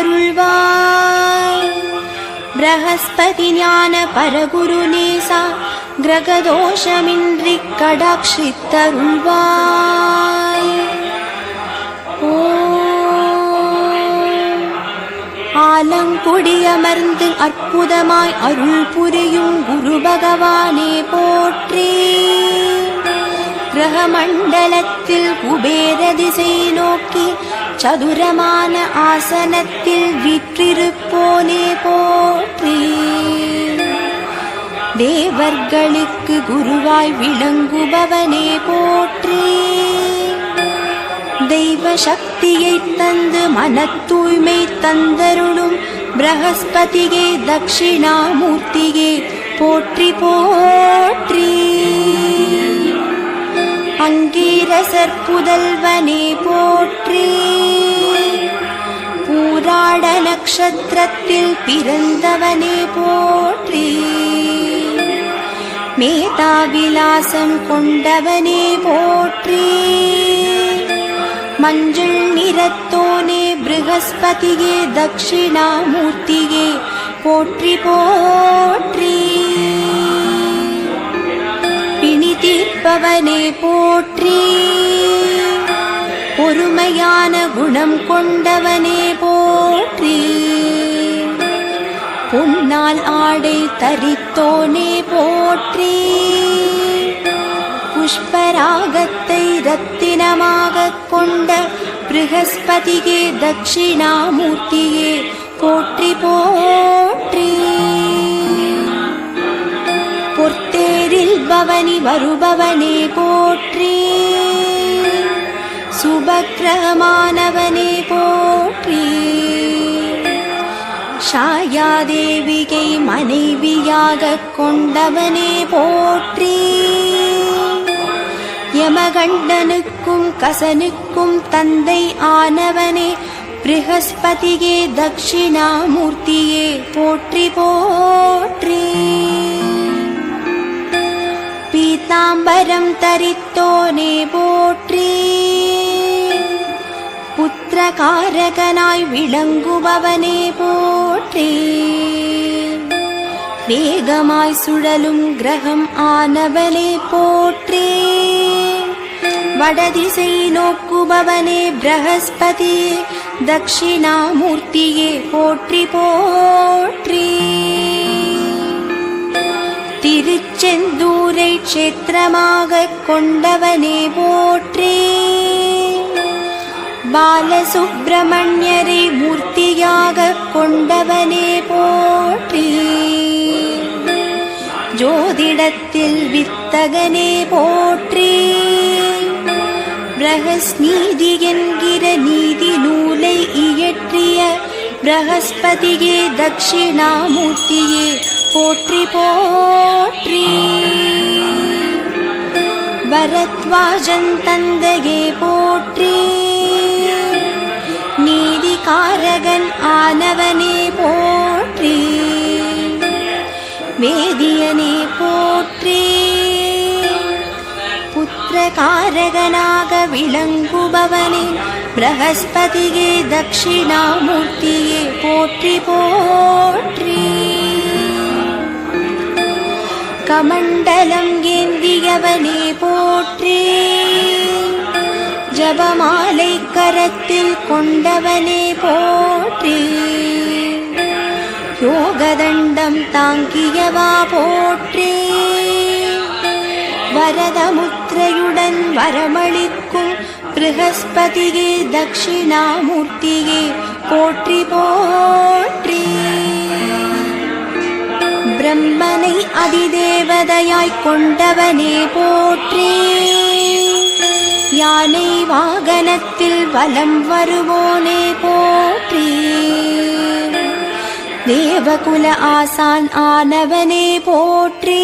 காத்தருள்வாய். பிரகஸ்பதி ஞான பரகுருநேசா கிரகதோஷமின்றி கடாட்சித்தருள்வாய். ஆலங்குடியமர்ந்து அற்புதமாய் அருள் புரியும் குரு பகவானே போற்றி. கிரகமண்டலத்தில் குபேர திசை நோக்கி சதுரமான ஆசனத்தில் வீற்றிருப்போனே போற்றி. தேவர்களுக்கு குருவாய் விளங்குபவனே போற்றி. தெய்வ சக்தியை தந்து மன தூய்மை தந்தருளும் பிரகஸ்பதியே தட்சிணாமூர்த்தியே போற்றி போற்றி. அங்கீரசர் புதல்வனே போற்றி. பூராட நக்ஷத்திரத்தில் பிறந்தவனே போற்றி. மேதாவிலாசம் கொண்டவனே போற்றி. மஞ்சள் நிறத்தோனே ப்ரஹஸ்பதியே தட்சிணாமூர்த்தியே போற்றி போற்றி. பிணி தீர்ப்பவனே போற்றி. பொறுமையான குணம் கொண்டவனே போற்றி. பொன்னால் ஆடை தரித்தோனே போற்றி. புஷ்பராகத்தை ரத்தினமாக கொண்ட ப்ரஹஸ்பதியே தட்சிணாமூர்த்தியே போற்றி போற்றி. பொற்தேரில் பவனி வருபவனே போற்றி. சுபக்கிரகமானவனே போற்றி. ஷாயாதேவியை மனைவியாக கொண்டவனே போற்றி. யமகண்டனுக்கும் கசனுக்கும் தந்தை ஆனவனே ப்ரஹஸ்பதியே தட்சிணாமூர்த்தியே போற்றி போற்றி. பீதாம்பரம் தரித்தோனே போற்றி. புத்திரகாரகனாய் விளங்குபவனே போற்றி. வேகமாய் சுழலும் கிரகம் ஆனவனே போற்றி. வடதிசை நோக்குபவனே ப்ரஹஸ்பதி தட்சிணாமூர்த்தியே போற்றி போற்றி. திருச்செந்தூரை க்ஷேத்திரமாக கொண்டவனே போற்றி. பாலசுப்பிரமணியரை மூர்த்தியாக கொண்டவனே போற்றி. ஜோதிடத்தில் வித்தகனே போற்றி. ப்ரஹஸ்நீதி என்கிற நீதி நூலை இயற்றிய ப்ரஹஸ்பதியே தட்சிணாமூர்த்தியே போற்றி போற்றி. பரத்வாஜன் தந்தையே போற்றி. நீதிகாரகன் ஆனவனே போற்றி. வேதியனே போற்றி. புத்திரகாரகனாக விளங்குபவனே ப்ரஹஸ்பதியே தட்சிணாமூர்த்தியே போற்றி போற்றி. கமண்டலம் ஏந்தியவனே போற்றி. ஜபமாலை கரத்தில் கொண்டவனே போற்றி. யோகதண்டம் தாங்கியவா போற்றி. வரதமுத்திரையுடன் வரமளிக்கும் ப்ரஹஸ்பதியே தட்சிணாமூர்த்தியே போற்றி போற்றி. பிரம்மனை அதிதேவதையாய் கொண்டவனே போற்றி. யானை வாகனத்தில் வலம் வருவோனே போற்றி. தேவகுல ஆசான் ஆனவனே போற்றி.